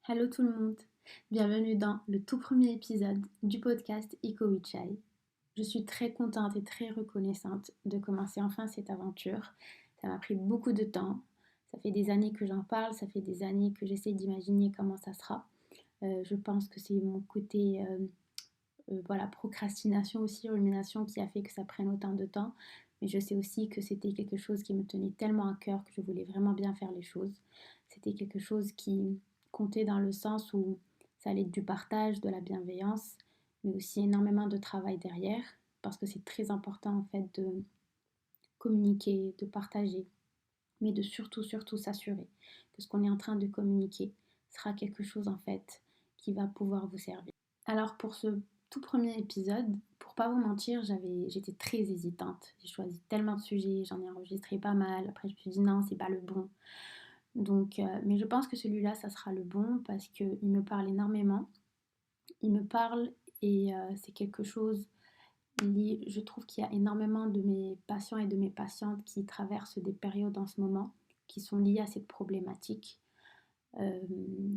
Hello tout le monde, bienvenue dans le tout premier épisode du podcast Iko Wichai. Je suis très contente et très reconnaissante de commencer enfin cette aventure. Ça m'a pris beaucoup de temps, ça fait des années que j'en parle, ça fait des années que j'essaie d'imaginer comment ça sera. Je pense que c'est mon côté procrastination aussi, rumination qui a fait que ça prenne autant de temps. Mais je sais aussi que c'était quelque chose qui me tenait tellement à cœur que je voulais vraiment bien faire les choses. C'était quelque chose qui comptait dans le sens où ça allait être du partage, de la bienveillance, mais aussi énormément de travail derrière, parce que c'est très important en fait de communiquer, de partager, mais de surtout s'assurer que ce qu'on est en train de communiquer sera quelque chose en fait qui va pouvoir vous servir. Alors pour ce tout premier épisode, pour pas vous mentir, j'étais très hésitante. J'ai choisi tellement de sujets, j'en ai enregistré pas mal. Après je me suis dit non, c'est pas le bon. Donc, mais je pense que celui-là, ça sera le bon parce qu'il me parle énormément. Il me parle et c'est quelque chose. Je trouve qu'il y a énormément de mes patients et de mes patientes qui traversent des périodes en ce moment qui sont liées à cette problématique,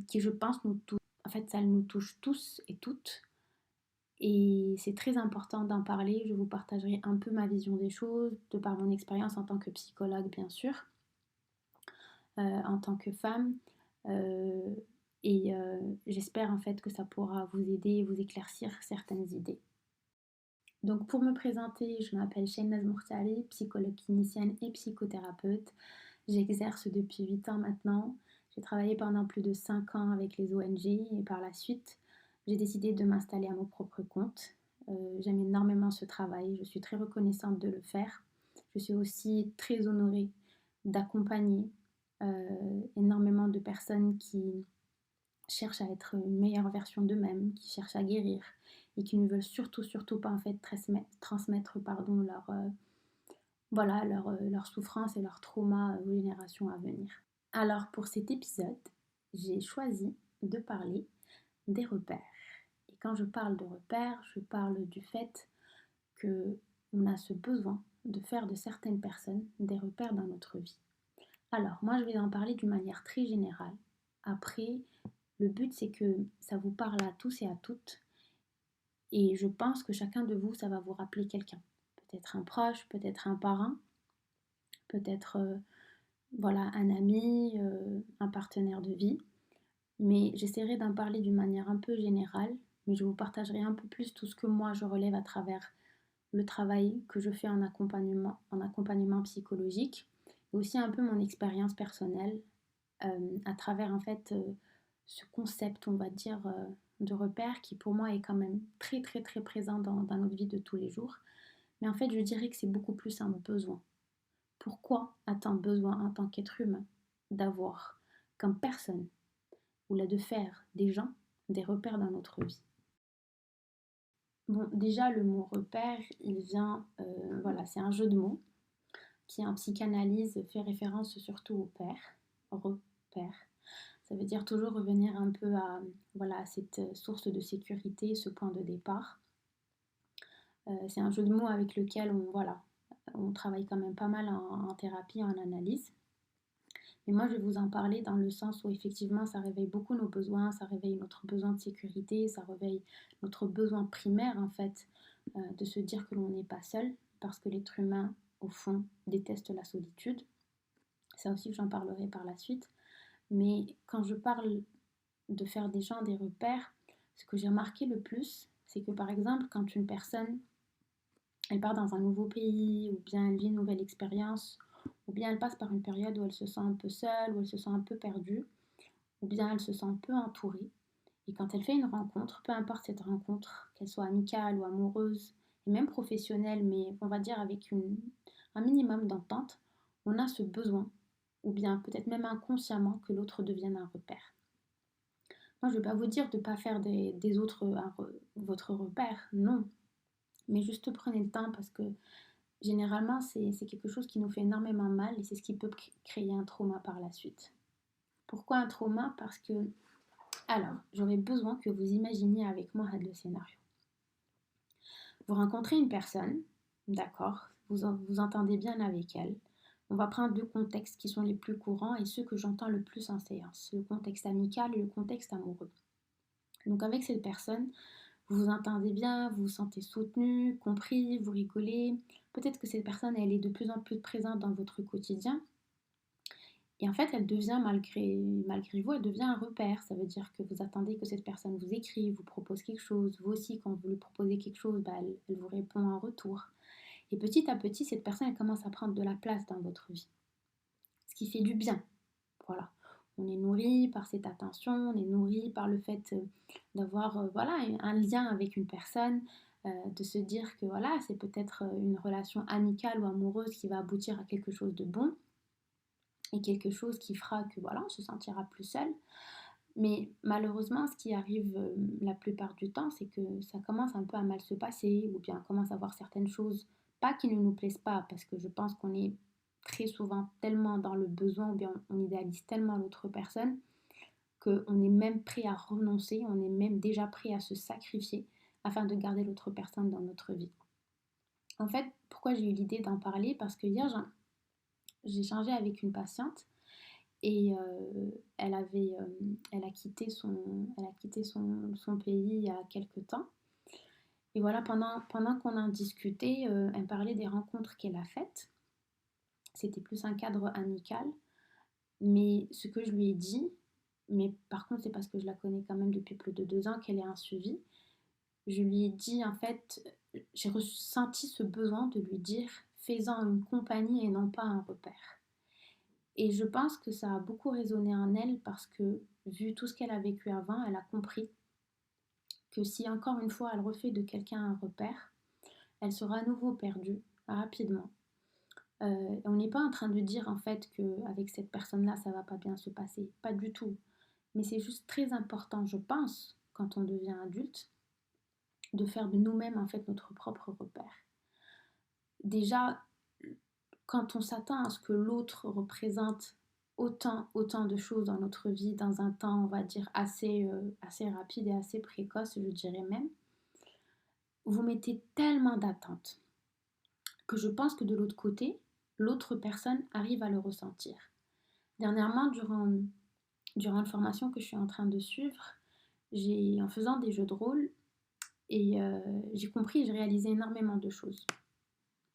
qui je pense nous touche. En fait, ça nous touche tous et toutes. Et c'est très important d'en parler. Je vous partagerai un peu ma vision des choses, de par mon expérience en tant que psychologue, bien sûr, en tant que femme. Euh, et j'espère en fait que ça pourra vous aider et vous éclaircir certaines idées. Donc pour me présenter, je m'appelle Shahnaz Mourtali, psychologue clinicienne et psychothérapeute. J'exerce depuis 8 ans maintenant. J'ai travaillé pendant plus de 5 ans avec les ONG et par la suite, j'ai décidé de m'installer à mon propre compte. J'aime énormément ce travail, je suis très reconnaissante de le faire. Je suis aussi très honorée d'accompagner énormément de personnes qui cherchent à être une meilleure version d'eux-mêmes, qui cherchent à guérir et qui ne veulent surtout pas en fait transmettre leur souffrance et leur trauma aux générations à venir. Alors pour cet épisode, j'ai choisi de parler des repères. Et quand je parle de repères, je parle du fait que on a ce besoin de faire de certaines personnes des repères dans notre vie. Alors moi je vais en parler d'une manière très générale. Après, le but c'est que ça vous parle à tous et à toutes. Et je pense que chacun de vous, ça va vous rappeler quelqu'un. Peut-être un proche, peut-être un parent, peut-être un ami, un partenaire de vie. Mais j'essaierai d'en parler d'une manière un peu générale, mais je vous partagerai un peu plus tout ce que moi je relève à travers le travail que je fais en accompagnement psychologique, et aussi un peu mon expérience personnelle à travers en fait ce concept, on va dire, de repère qui pour moi est quand même très présent dans notre vie de tous les jours. Mais en fait, je dirais que c'est beaucoup plus un besoin. Pourquoi a-t-on besoin en tant qu'être humain d'avoir comme personne ou là de faire des gens des repères dans notre vie? Bon, déjà le mot repère, il vient, c'est un jeu de mots qui en psychanalyse fait référence surtout au père, repère. Ça veut dire toujours revenir un peu à cette source de sécurité, ce point de départ. C'est un jeu de mots avec lequel on travaille quand même pas mal en thérapie, en analyse. Mais moi, je vais vous en parler dans le sens où effectivement, ça réveille beaucoup nos besoins, ça réveille notre besoin de sécurité, ça réveille notre besoin primaire en fait, de se dire que l'on n'est pas seul, parce que l'être humain, au fond, déteste la solitude. Ça aussi, j'en parlerai par la suite. Mais quand je parle de faire des gens des repères, ce que j'ai remarqué le plus, c'est que par exemple, quand une personne, elle part dans un nouveau pays, ou bien elle vit une nouvelle expérience, ou bien elle passe par une période où elle se sent un peu seule, où elle se sent un peu perdue, ou bien elle se sent un peu entourée. Et quand elle fait une rencontre, peu importe cette rencontre, qu'elle soit amicale ou amoureuse, et même professionnelle, mais on va dire avec un minimum d'entente, on a ce besoin, ou bien peut-être même inconsciemment, que l'autre devienne un repère. Moi, je ne vais pas vous dire de ne pas faire des autres votre repère, non. Mais juste prenez le temps parce que généralement, c'est quelque chose qui nous fait énormément mal et c'est ce qui peut créer un trauma par la suite. Pourquoi un trauma? Parce que, alors, j'aurais besoin que vous imaginiez avec moi le scénario. Vous rencontrez une personne, d'accord, vous entendez bien avec elle, On va prendre deux contextes qui sont les plus courants et ceux que j'entends le plus en séance, le contexte amical et le contexte amoureux. Donc avec cette personne, vous vous entendez bien, vous vous sentez soutenu, compris, vous rigolez. Peut-être que cette personne, elle est de plus en plus présente dans votre quotidien. Et en fait, elle devient, malgré vous, elle devient un repère. Ça veut dire que vous attendez que cette personne vous écrive, vous propose quelque chose. Vous aussi, quand vous lui proposez quelque chose, bah, elle vous répond en retour. Et petit à petit, cette personne, elle commence à prendre de la place dans votre vie. Ce qui fait du bien. Voilà. On est nourri par cette attention, on est nourri par le fait d'avoir voilà, un lien avec une personne, de se dire que voilà, c'est peut-être une relation amicale ou amoureuse qui va aboutir à quelque chose de bon et quelque chose qui fera que voilà, on se sentira plus seul. Mais malheureusement, ce qui arrive la plupart du temps, c'est que ça commence un peu à mal se passer ou bien on commence à voir certaines choses, pas qui ne nous plaisent pas, parce que je pense qu'on est très souvent tellement dans le besoin ou bien on idéalise tellement l'autre personne qu'on est même prêt à renoncer, on est même déjà prêt à se sacrifier afin de garder l'autre personne dans notre vie. En fait, pourquoi j'ai eu l'idée d'en parler? Parce que hier, j'ai échangé avec une patiente et elle a quitté son pays il y a quelques temps. Et voilà, pendant qu'on en discutait, elle parlait des rencontres qu'elle a faites. C'était plus un cadre amical. Mais ce que je lui ai dit, mais par contre c'est parce que je la connais quand même depuis plus de 2 ans qu'elle est un suivi, je lui ai dit en fait, j'ai ressenti ce besoin de lui dire fais-en une compagnie et non pas un repère. Et je pense que ça a beaucoup résonné en elle parce que vu tout ce qu'elle a vécu avant, elle a compris que si encore une fois elle refait de quelqu'un un repère, elle sera à nouveau perdue rapidement. On n'est pas en train de dire en fait qu'avec cette personne-là, ça va pas bien se passer. Pas du tout. Mais c'est juste très important, je pense, quand on devient adulte, de faire de nous-mêmes en fait notre propre repère. Déjà, quand on s'attend à ce que l'autre représente autant de choses dans notre vie, dans un temps, on va dire, assez rapide et assez précoce, je dirais même, vous mettez tellement d'attentes que je pense que de l'autre côté, l'autre personne arrive à le ressentir. Dernièrement, durant une formation que je suis en train de suivre, en faisant des jeux de rôle, et j'ai compris, j'ai réalisé énormément de choses.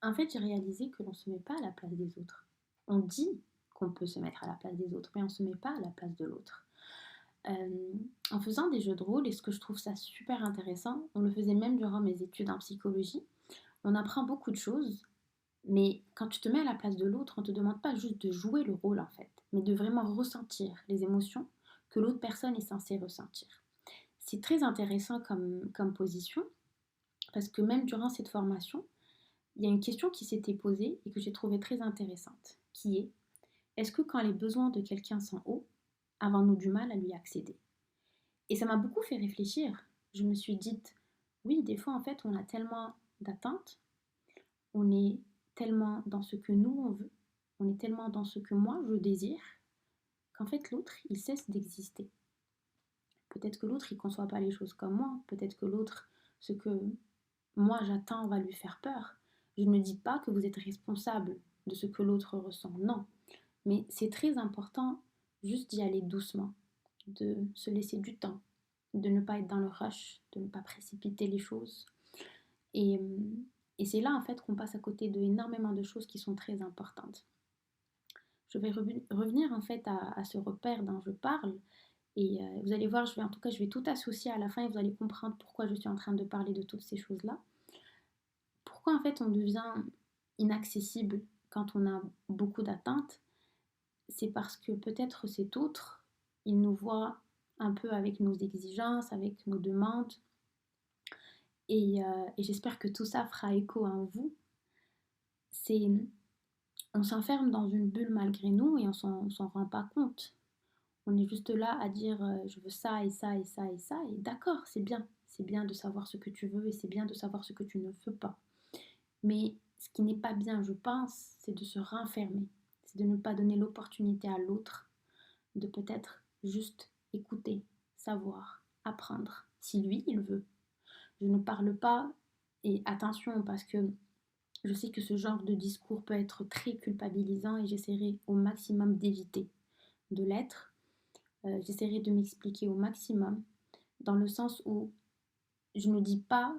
En fait, j'ai réalisé que l'on ne se met pas à la place des autres. On dit qu'on peut se mettre à la place des autres, mais on ne se met pas à la place de l'autre. En faisant des jeux de rôle, et ce que je trouve ça super intéressant, on le faisait même durant mes études en psychologie, on apprend beaucoup de choses, mais quand tu te mets à la place de l'autre, on ne te demande pas juste de jouer le rôle en fait, mais de vraiment ressentir les émotions que l'autre personne est censée ressentir. C'est très intéressant comme position, parce que même durant cette formation, il y a une question qui s'était posée et que j'ai trouvée très intéressante, qui est, est-ce que quand les besoins de quelqu'un sont hauts, avons-nous du mal à lui accéder? Et ça m'a beaucoup fait réfléchir. Je me suis dit, oui, des fois, en fait, on a tellement d'attentes, on est tellement dans ce que nous, on veut, on est tellement dans ce que moi, je désire, qu'en fait, l'autre, il cesse d'exister. Peut-être que l'autre, il ne conçoit pas les choses comme moi. Peut-être que l'autre, ce que moi, j'attends, va lui faire peur. Je ne dis pas que vous êtes responsable de ce que l'autre ressent. Non. Mais c'est très important juste d'y aller doucement, de se laisser du temps, de ne pas être dans le rush, de ne pas précipiter les choses. Et, et c'est là, en fait, qu'on passe à côté d'énormément de choses qui sont très importantes. Je vais revenir, en fait, à ce repère dont je parle. Et vous allez voir, je vais tout associer à la fin et vous allez comprendre pourquoi je suis en train de parler de toutes ces choses-là. Pourquoi en fait on devient inaccessible quand on a beaucoup d'attentes? C'est parce que peut-être cet autre, il nous voit un peu avec nos exigences, avec nos demandes. Et j'espère que tout ça fera écho en vous. On s'enferme dans une bulle malgré nous et on s'en rend pas compte. On est juste là à dire je veux ça et ça et ça et ça. Et d'accord, c'est bien. C'est bien de savoir ce que tu veux et c'est bien de savoir ce que tu ne veux pas. Mais ce qui n'est pas bien, je pense, c'est de se renfermer. C'est de ne pas donner l'opportunité à l'autre de peut-être juste écouter, savoir, apprendre, si lui, il veut. Je ne parle pas, et attention, parce que Je sais que ce genre de discours peut être très culpabilisant et j'essaierai au maximum d'éviter de l'être. J'essaierai de m'expliquer au maximum dans le sens où je ne dis pas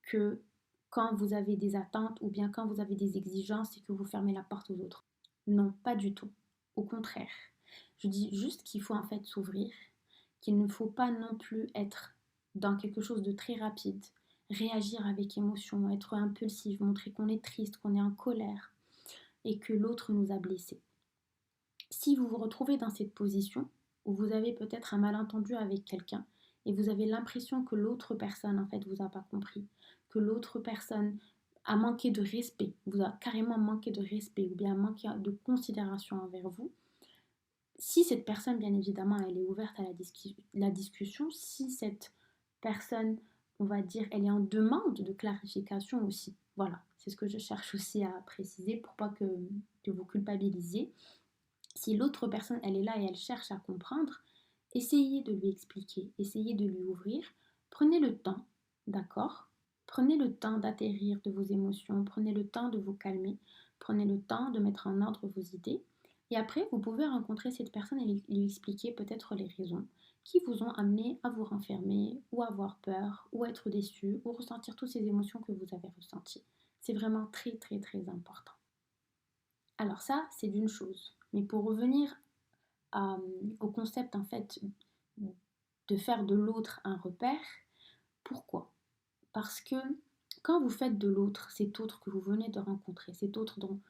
que quand vous avez des attentes ou bien quand vous avez des exigences et que vous fermez la porte aux autres. Non, pas du tout. Au contraire. Je dis juste qu'il faut en fait s'ouvrir, qu'il ne faut pas non plus être dans quelque chose de très rapide, réagir avec émotion, être impulsif, montrer qu'on est triste, qu'on est en colère et que l'autre nous a blessés. Si vous vous retrouvez dans cette position où vous avez peut-être un malentendu avec quelqu'un et vous avez l'impression que l'autre personne en fait vous a pas compris, que l'autre personne a manqué de respect, vous a carrément manqué de respect ou bien manqué de considération envers vous, si cette personne, bien évidemment, elle est ouverte à la discussion, si cette personne, on va dire, elle est en demande de clarification aussi. Voilà, c'est ce que je cherche aussi à préciser pour pas que vous culpabilisiez. Si l'autre personne, elle est là et elle cherche à comprendre, essayez de lui expliquer, essayez de lui ouvrir. Prenez le temps, d'accord? Prenez le temps d'atterrir de vos émotions, prenez le temps de vous calmer, prenez le temps de mettre en ordre vos idées. Et après, vous pouvez rencontrer cette personne et lui expliquer peut-être les raisons qui vous ont amené à vous renfermer, ou avoir peur, ou être déçu, ou ressentir toutes ces émotions que vous avez ressenties. C'est vraiment très très très important. Alors ça, c'est d'une chose. Mais pour revenir au concept en fait de faire de l'autre un repère, pourquoi? Parce que quand vous faites de l'autre, cet autre que vous venez de rencontrer, cet autre dont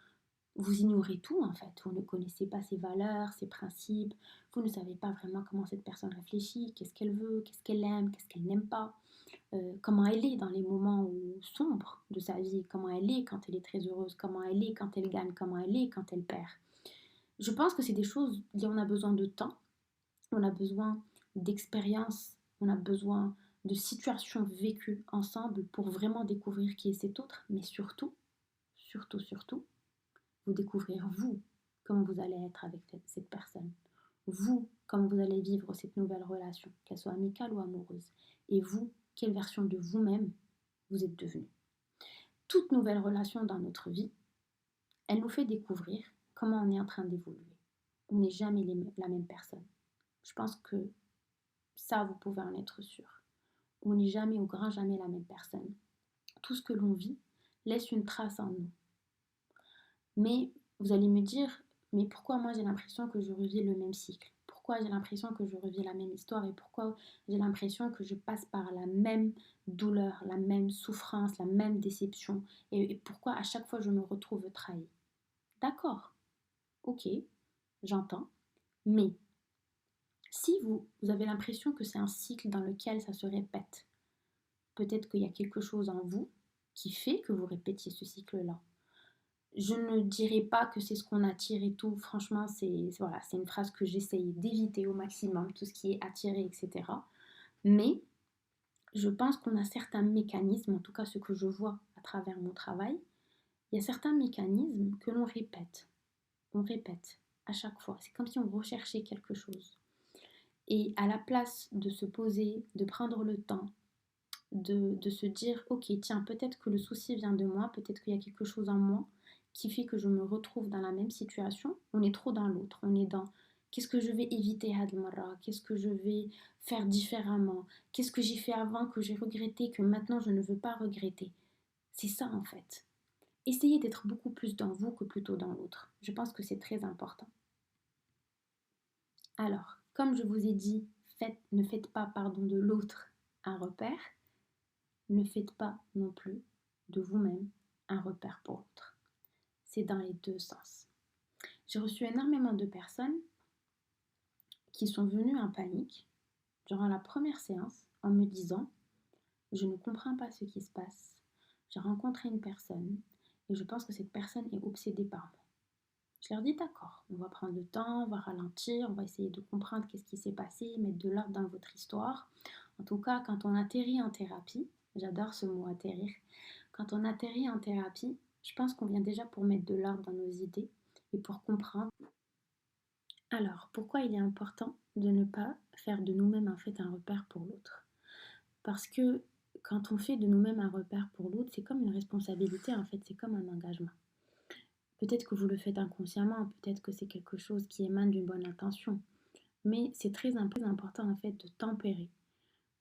vous ignorez tout en fait, vous ne connaissez pas ses valeurs, ses principes, vous ne savez pas vraiment comment cette personne réfléchit, qu'est-ce qu'elle veut, qu'est-ce qu'elle aime, qu'est-ce qu'elle n'aime pas, comment elle est dans les moments sombres de sa vie, comment elle est quand elle est très heureuse, comment elle est quand elle gagne, comment elle est quand elle perd. Je pense que c'est des choses, on a besoin de temps, on a besoin d'expérience, on a besoin de situations vécues ensemble pour vraiment découvrir qui est cet autre, mais surtout, surtout, surtout, vous découvrir vous, comment vous allez être avec cette personne, vous, comment vous allez vivre cette nouvelle relation, qu'elle soit amicale ou amoureuse, et vous, quelle version de vous-même vous êtes devenu. Toute nouvelle relation dans notre vie, elle nous fait découvrir comment on est en train d'évoluer. On n'est jamais la même personne. Je pense que ça, vous pouvez en être sûr. On n'est jamais, au grand jamais, la même personne. Tout ce que l'on vit laisse une trace en nous. Mais vous allez me dire, mais pourquoi moi j'ai l'impression que je revis le même cycle? Pourquoi j'ai l'impression que je revis la même histoire? Et pourquoi j'ai l'impression que je passe par la même douleur, la même souffrance, la même déception? Et pourquoi à chaque fois je me retrouve trahie? D'accord, ok, j'entends. Mais si vous avez l'impression que c'est un cycle dans lequel ça se répète, peut-être qu'il y a quelque chose en vous qui fait que vous répétiez ce cycle-là. Je ne dirais pas que c'est ce qu'on attire et tout. Franchement, voilà, c'est une phrase que j'essaye d'éviter au maximum, tout ce qui est attiré, etc. Mais je pense qu'on a certains mécanismes, en tout cas ce que je vois à travers mon travail, il y a certains mécanismes que l'on répète. On répète à chaque fois. C'est comme si on recherchait quelque chose. Et à la place de se poser, de prendre le temps, de se dire, ok, tiens, peut-être que le souci vient de moi, peut-être qu'il y a quelque chose en moi qui fait que je me retrouve dans la même situation, on est trop dans l'autre, on est dans qu'est-ce que je vais éviter Hadmara, qu'est-ce que je vais faire différemment, qu'est-ce que j'ai fait avant que j'ai regretté, que maintenant je ne veux pas regretter. C'est ça en fait. Essayez d'être beaucoup plus dans vous que plutôt dans l'autre. Je pense que c'est très important. Alors, comme je vous ai dit, ne faites pas de l'autre un repère. Ne faites pas non plus de vous-même un repère pour l'autre. C'est dans les deux sens. J'ai reçu énormément de personnes qui sont venues en panique durant la première séance en me disant je ne comprends pas ce qui se passe. J'ai rencontré une personne et je pense que cette personne est obsédée par moi. Je leur dis d'accord, on va prendre le temps, on va ralentir, on va essayer de comprendre qu'est-ce qui s'est passé, mettre de l'ordre dans votre histoire. En tout cas, quand on atterrit en thérapie, j'adore ce mot atterrir, quand on atterrit en thérapie, je pense qu'on vient déjà pour mettre de l'ordre dans nos idées et pour comprendre. Alors, pourquoi il est important de ne pas faire de nous-mêmes en fait un repère pour l'autre? Parce que quand on fait de nous-mêmes un repère pour l'autre, c'est comme une responsabilité en fait, c'est comme un engagement. Peut-être que vous le faites inconsciemment, peut-être que c'est quelque chose qui émane d'une bonne intention, mais c'est très important en fait de tempérer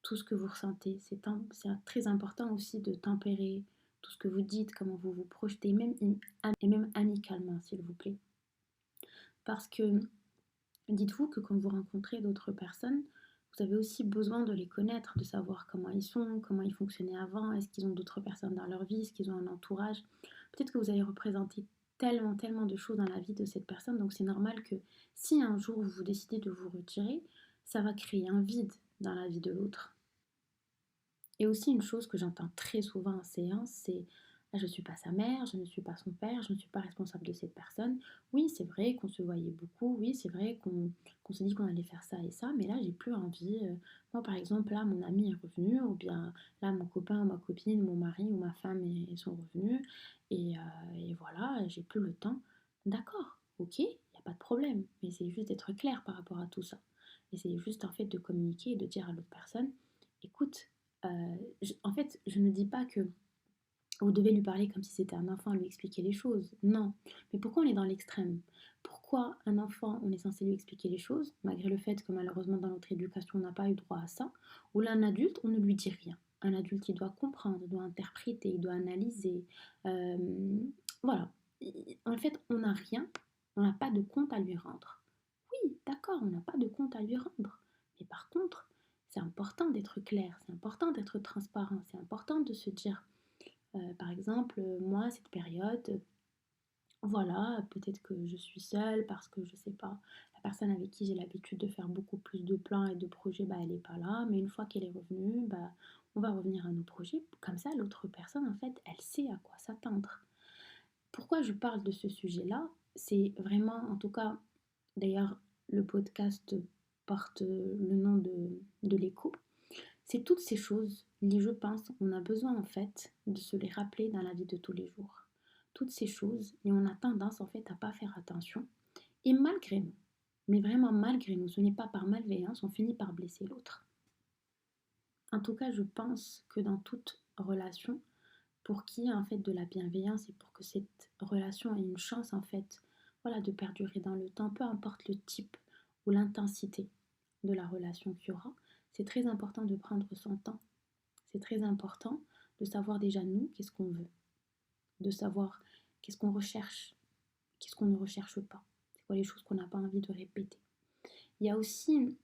tout ce que vous ressentez. C'est très important aussi de tempérer tout ce que vous dites, comment vous vous projetez, et même amicalement, s'il vous plaît. Parce que dites-vous que quand vous rencontrez d'autres personnes, vous avez aussi besoin de les connaître, de savoir comment ils sont, comment ils fonctionnaient avant, est-ce qu'ils ont d'autres personnes dans leur vie, est-ce qu'ils ont un entourage. Peut-être que vous allez représenter tellement de choses dans la vie de cette personne, donc c'est normal que si un jour vous décidez de vous retirer, ça va créer un vide dans la vie de l'autre. Et aussi une chose que j'entends très souvent en séance, c'est ah, je ne suis pas sa mère, je ne suis pas son père, je ne suis pas responsable de cette personne. Oui, c'est vrai qu'on se voyait beaucoup, oui, c'est vrai qu'on se dit qu'on allait faire ça et ça, mais là, j'ai plus envie. Moi, par exemple, là, mon ami est revenu, ou bien là, mon copain ou ma copine, mon mari ou ma femme sont revenus, et voilà, j'ai plus le temps. D'accord, ok, il n'y a pas de problème, mais essayez juste d'être clair par rapport à tout ça. Essayez juste en fait de communiquer et de dire à l'autre personne, écoute, en fait, je ne dis pas que vous devez lui parler comme si c'était un enfant, lui expliquer les choses. Non. Mais pourquoi on est dans l'extrême? Pourquoi un enfant, on est censé lui expliquer les choses, malgré le fait que malheureusement dans notre éducation, on n'a pas eu droit à ça, ou là, un adulte, on ne lui dit rien. Un adulte, il doit comprendre, il doit interpréter, il doit analyser. Euh, voilà. En fait, on n'a rien, on n'a pas de compte à lui rendre. Oui, d'accord, on n'a pas de compte à lui rendre. Mais par contre, c'est important d'être clair, c'est important d'être transparent, c'est important de se dire, par exemple, moi, cette période, voilà, peut-être que je suis seule parce que je sais pas, la personne avec qui j'ai l'habitude de faire beaucoup plus de plans et de projets, bah, elle n'est pas là, mais une fois qu'elle est revenue, bah, on va revenir à nos projets. Comme ça, l'autre personne, en fait, elle sait à quoi s'attendre. Pourquoi je parle de ce sujet-là? C'est vraiment, en tout cas, d'ailleurs, le podcast porte le nom de l'écho. C'est toutes ces choses, je pense, on a besoin en fait de se les rappeler dans la vie de tous les jours. Toutes ces choses, et on a tendance en fait à pas faire attention. Et malgré nous, mais vraiment malgré nous, ce n'est pas par malveillance, on finit par blesser l'autre. En tout cas, je pense que dans toute relation, pour qu'il y ait en fait de la bienveillance et pour que cette relation ait une chance en fait, voilà, de perdurer dans le temps, peu importe le type ou l'intensité de la relation qu'il y aura, c'est très important de prendre son temps. C'est très important de savoir déjà nous, qu'est-ce qu'on veut, de savoir qu'est-ce qu'on recherche, qu'est-ce qu'on ne recherche pas, c'est quoi les choses qu'on n'a pas envie de répéter. Il y a aussi,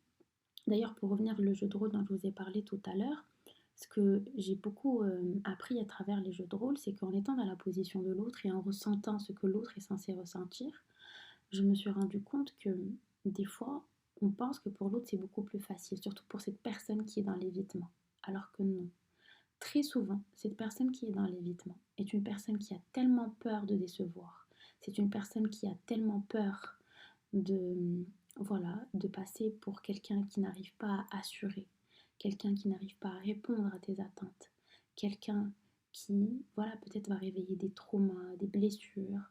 d'ailleurs pour revenir au jeu de rôle dont je vous ai parlé tout à l'heure, ce que j'ai beaucoup appris à travers les jeux de rôle, c'est qu'en étant dans la position de l'autre et en ressentant ce que l'autre est censé ressentir, je me suis rendu compte que des fois, on pense que pour l'autre c'est beaucoup plus facile, surtout pour cette personne qui est dans l'évitement, alors que non. Très souvent, cette personne qui est dans l'évitement est une personne qui a tellement peur de décevoir. C'est une personne qui a tellement peur de, voilà, de passer pour quelqu'un qui n'arrive pas à assurer, quelqu'un qui n'arrive pas à répondre à tes attentes, quelqu'un qui, voilà, peut-être va réveiller des traumas, des blessures,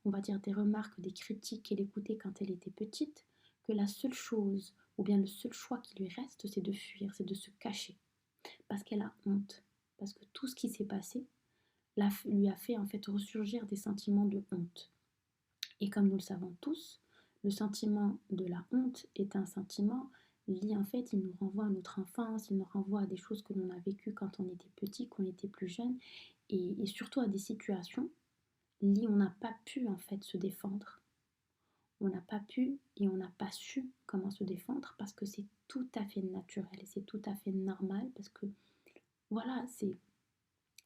on va dire des remarques, des critiques qu'elle écoutait quand elle était petite, que la seule chose ou bien le seul choix qui lui reste, c'est de fuir, c'est de se cacher, parce qu'elle a honte, parce que tout ce qui s'est passé lui a fait en fait ressurgir des sentiments de honte. Et comme nous le savons tous, le sentiment de la honte est un sentiment lié en fait, il nous renvoie à notre enfance, il nous renvoie à des choses que l'on a vécues quand on était petit, qu'on était plus jeune, et surtout à des situations liées où on n'a pas pu en fait se défendre. On n'a pas pu et on n'a pas su comment se défendre parce que c'est tout à fait naturel et c'est tout à fait normal parce que voilà, c'est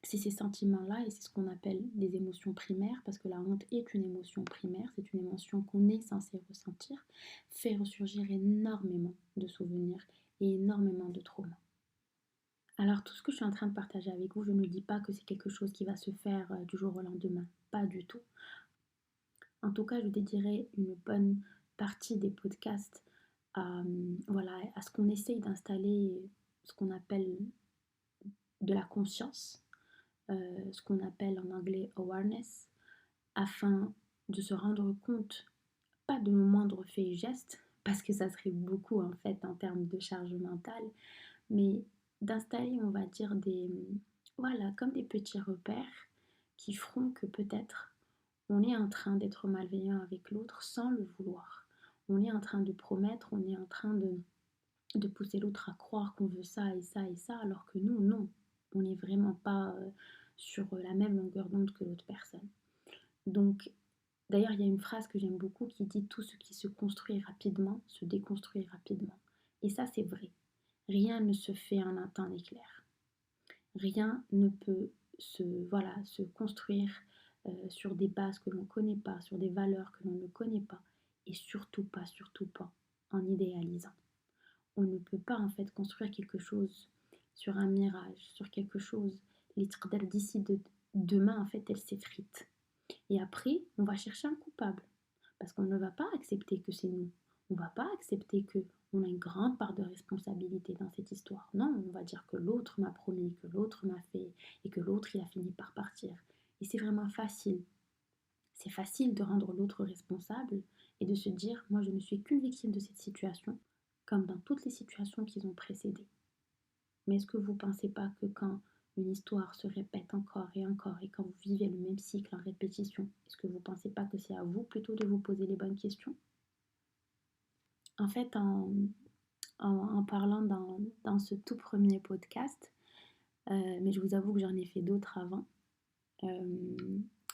ces sentiments-là et c'est ce qu'on appelle des émotions primaires parce que la honte est une émotion primaire, c'est une émotion qu'on est censé ressentir, fait ressurgir énormément de souvenirs et énormément de traumas. Alors tout ce que je suis en train de partager avec vous, je ne dis pas que c'est quelque chose qui va se faire du jour au lendemain, pas du tout. En tout cas, je dédierai une bonne partie des podcasts voilà, à ce qu'on essaye d'installer, ce qu'on appelle de la conscience, ce qu'on appelle en anglais awareness, afin de se rendre compte, pas de nos moindres faits et gestes, parce que ça serait beaucoup en fait en termes de charge mentale, mais d'installer, on va dire, voilà, comme des petits repères qui feront que peut-être on est en train d'être malveillant avec l'autre sans le vouloir. On est en train de promettre, on est en train de pousser l'autre à croire qu'on veut ça et ça et ça, alors que nous, non. On n'est vraiment pas sur la même longueur d'onde que l'autre personne. Donc, d'ailleurs, il y a une phrase que j'aime beaucoup qui dit: tout ce qui se construit rapidement se déconstruit rapidement. Et ça, c'est vrai. Rien ne se fait en un temps éclair. Rien ne peut se construire sur des bases que l'on ne connaît pas, sur des valeurs que l'on ne connaît pas, et surtout pas en idéalisant. On ne peut pas en fait construire quelque chose sur un mirage, sur quelque chose. Les trdelles d'ici demain, en fait, elles s'effritent. Et après, on va chercher un coupable. Parce qu'on ne va pas accepter que c'est nous. On ne va pas accepter qu'on a une grande part de responsabilité dans cette histoire. Non, on va dire que l'autre m'a promis, que l'autre m'a fait, et que l'autre, il a fini par partir. Et c'est vraiment facile. C'est facile de rendre l'autre responsable et de se dire: moi, je ne suis qu'une victime de cette situation, comme dans toutes les situations qui ont précédé. Mais est-ce que vous ne pensez pas que quand une histoire se répète encore et quand vous vivez le même cycle en répétition, est-ce que vous ne pensez pas que c'est à vous plutôt de vous poser les bonnes questions? En fait, en parlant dans ce tout premier podcast, mais je vous avoue que j'en ai fait d'autres avant, euh,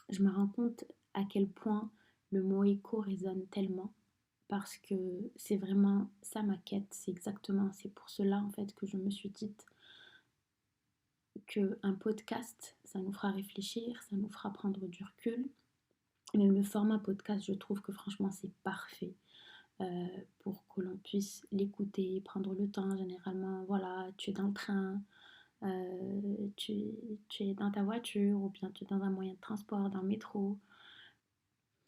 je me rends compte à quel point le mot écho résonne tellement, parce que c'est vraiment ça ma quête, c'est pour cela en fait que je me suis dite qu'un podcast, ça nous fera réfléchir, ça nous fera prendre du recul. Même le format podcast, je trouve que franchement c'est parfait pour que l'on puisse l'écouter, prendre le temps. Généralement, voilà, tu es dans le train, tu, tu es dans ta voiture ou bien tu es dans un moyen de transport, dans le métro.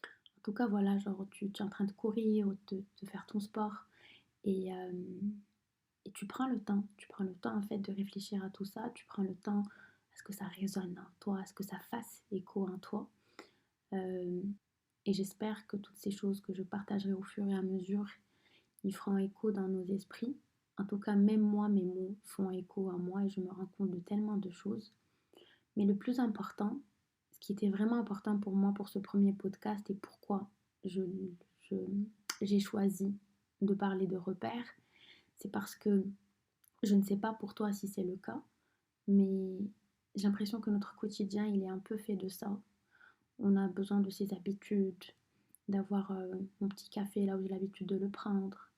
En tout cas, voilà, genre tu es en train de courir ou de faire ton sport et tu prends le temps en fait de réfléchir à tout ça, tu prends le temps à ce que ça résonne en toi, à ce que ça fasse écho en toi. Euh, et j'espère que toutes ces choses que je partagerai au fur et à mesure, ils feront écho dans nos esprits. En tout cas, même moi, mes mots font écho à moi et je me rends compte de tellement de choses. Mais le plus important, ce qui était vraiment important pour moi pour ce premier podcast et pourquoi je, je, j'ai choisi de parler de repères, c'est parce que je ne sais pas pour toi si c'est le cas, mais j'ai l'impression que notre quotidien, il est un peu fait de ça. On a besoin de ses habitudes, d'avoir mon petit café là où j'ai l'habitude de le prendre,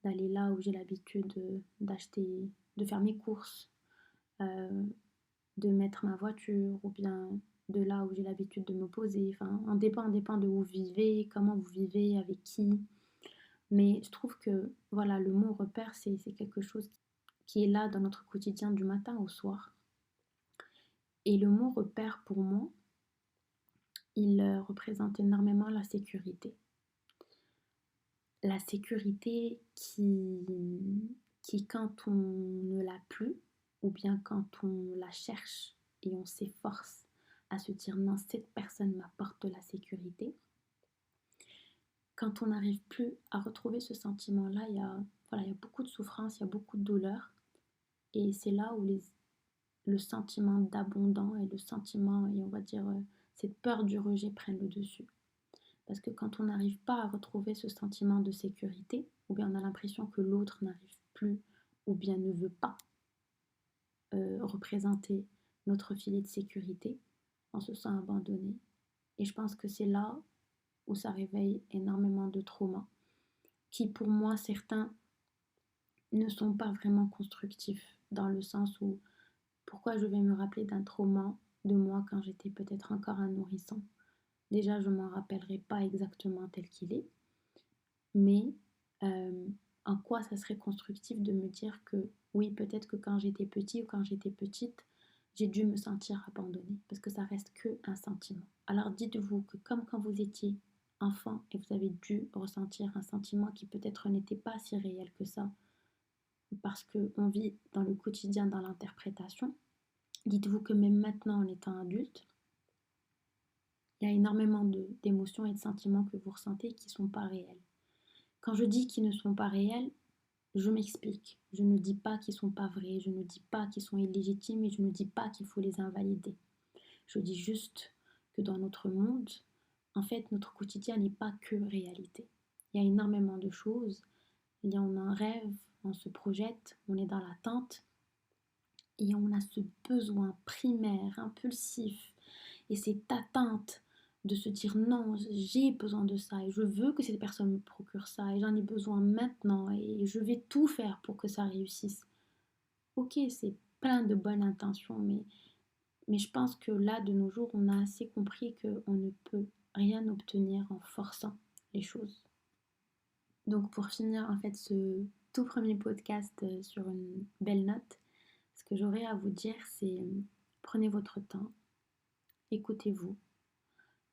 d'aller là où j'ai l'habitude d'acheter, de faire mes courses, euh, de mettre ma voiture ou bien de là où j'ai l'habitude de me poser. Enfin, on dépend de où vous vivez, comment vous vivez, avec qui. Mais je trouve que voilà, le mot repère, c'est quelque chose qui est là dans notre quotidien du matin au soir. Et le mot repère, pour moi, il représente énormément la sécurité. La sécurité qui, quand on ne l'a plus, ou bien quand on la cherche et on s'efforce à se dire non, cette personne m'apporte de la sécurité, quand on n'arrive plus à retrouver ce sentiment-là, il y a beaucoup de souffrance, il y a beaucoup de douleur, et c'est là où le sentiment d'abondant et le sentiment, et on va dire cette peur du rejet prennent le dessus. Parce que quand on n'arrive pas à retrouver ce sentiment de sécurité, ou bien on a l'impression que l'autre n'arrive plus, ou bien ne veut pas représenter notre filet de sécurité, on se sent abandonné. Et je pense que c'est là où ça réveille énormément de traumas, qui pour moi, certains ne sont pas vraiment constructifs, dans le sens où pourquoi je vais me rappeler d'un trauma de moi quand j'étais peut-être encore un nourrisson. Déjà, je ne m'en rappellerai pas exactement tel qu'il est, mais en quoi ça serait constructif de me dire que oui, peut-être que quand j'étais petit ou quand j'étais petite, j'ai dû me sentir abandonnée, parce que ça reste que un sentiment. Alors dites-vous que comme quand vous étiez enfant et vous avez dû ressentir un sentiment qui peut-être n'était pas si réel que ça, parce qu'on vit dans le quotidien, dans l'interprétation, dites-vous que même maintenant en étant adulte, il y a énormément d'émotions et de sentiments que vous ressentez qui ne sont pas réels. Quand je dis qu'ils ne sont pas réels, Je m'explique. Je ne dis pas qu'ils sont pas vrais, je ne dis pas qu'ils sont illégitimes et je ne dis pas qu'il faut les invalider. Je dis juste que dans notre monde, en fait, notre quotidien n'est pas que réalité. Il y a énormément de choses. On a un rêve, on se projette, on est dans l'attente et on a ce besoin primaire, impulsif et cette atteinte de se dire non, j'ai besoin de ça et je veux que cette personne me procure ça et j'en ai besoin maintenant et je vais tout faire pour que ça réussisse. Ok, c'est plein de bonnes intentions, mais je pense que là, de nos jours, on a assez compris qu'on ne peut rien obtenir en forçant les choses. Donc pour finir en fait ce tout premier podcast sur une belle note, ce que j'aurais à vous dire c'est prenez votre temps, écoutez-vous,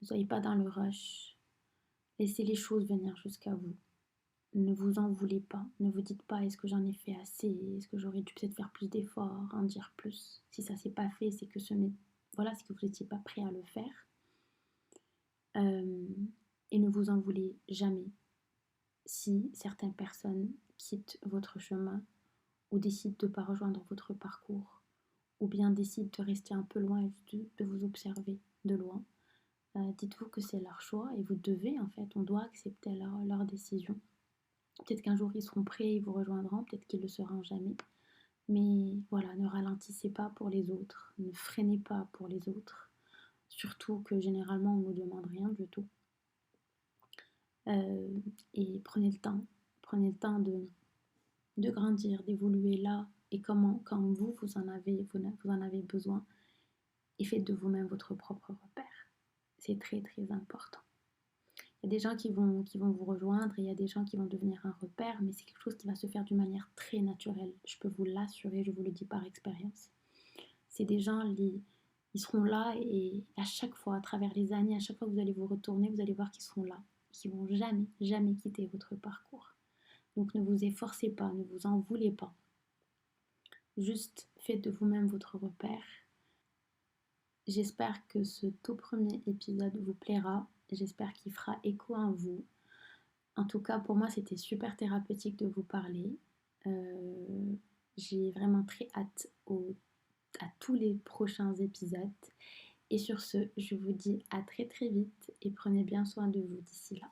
ne soyez pas dans le rush, laissez les choses venir jusqu'à vous. Ne vous en voulez pas, ne vous dites pas est-ce que j'en ai fait assez, est-ce que j'aurais dû peut-être faire plus d'efforts, en dire plus. Si ça s'est pas fait, c'est que c'est que vous n'étiez pas prêt à le faire. Et ne vous en voulez jamais si certaines personnes quittent votre chemin ou décident de ne pas rejoindre votre parcours ou bien décident de rester un peu loin et de vous observer de loin. Dites-vous que c'est leur choix et vous devez en fait, on doit accepter leur décision. Peut-être qu'un jour ils seront prêts, ils vous rejoindront, peut-être qu'ils ne le seront jamais. Mais voilà, ne ralentissez pas pour les autres, ne freinez pas pour les autres. Surtout que généralement on ne nous demande rien du tout. Et prenez le temps de grandir, d'évoluer là et quand vous en avez besoin et faites de vous-même votre propre repère. C'est très très important. Il y a des gens qui vont vous rejoindre et il y a des gens qui vont devenir un repère, mais c'est quelque chose qui va se faire d'une manière très naturelle. Je peux vous l'assurer, je vous le dis par expérience. C'est des gens, ils seront là et à chaque fois, à travers les années, à chaque fois que vous allez vous retourner, vous allez voir qu'ils seront là, qu'ils vont jamais, jamais quitter votre parcours. Donc ne vous efforcez pas, ne vous en voulez pas. Juste faites de vous-même votre repère. J'espère que ce tout premier épisode vous plaira. J'espère qu'il fera écho en vous. En tout cas, pour moi, c'était super thérapeutique de vous parler. J'ai vraiment très hâte à tous les prochains épisodes. Et sur ce, je vous dis à très très vite et prenez bien soin de vous d'ici là.